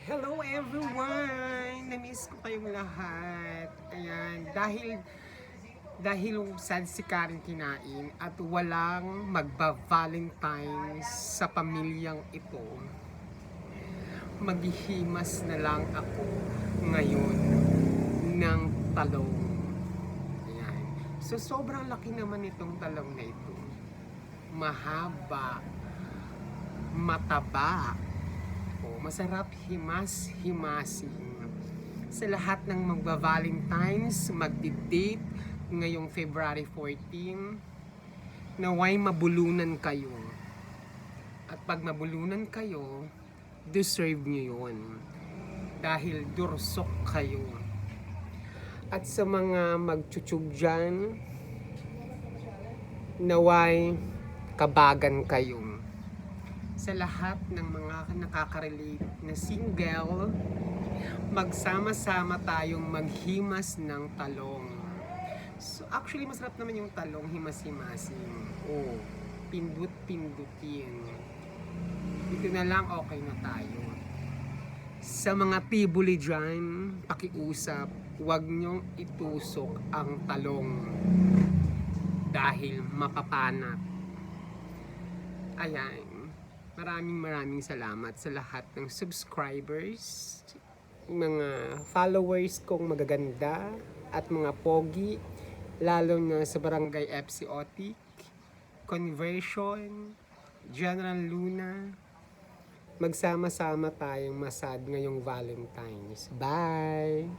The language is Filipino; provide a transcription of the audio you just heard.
Hello everyone! Namiss ko kayong lahat. Ayan, dahil sad si Karen kinain at walang magba-Valentine's sa pamilyang ito, maghihimas na lang ako ngayon ng talong. Ayan. So sobrang laki naman itong talong na ito. Mahaba, mataba, masarap himas-himasin. Sa lahat ng magba-Valentine's, magdi-date ngayong February 14, naway mabulunan kayo. At pag mabulunan kayo, deserve nyo yun. Dahil dursok kayo. At sa mga magchuchug dyan, naway kabagan kayo. Sa lahat ng mga nakaka-relate na single, magsama-sama tayong maghimas ng talong. So actually masarap naman yung talong, himas-himasin. Oh, pindut-pindutin. Dito na lang okay na tayo. Sa mga tibuli dyan, pakiusap, huwag nyong itusok ang talong dahil mapapanat. Ayan. Maraming salamat sa lahat ng subscribers, mga followers kong magaganda at mga pogi, lalo na sa Barangay FC Otic, Conversion, General Luna. Magsama-sama tayong masad ngayong Valentine's. Bye!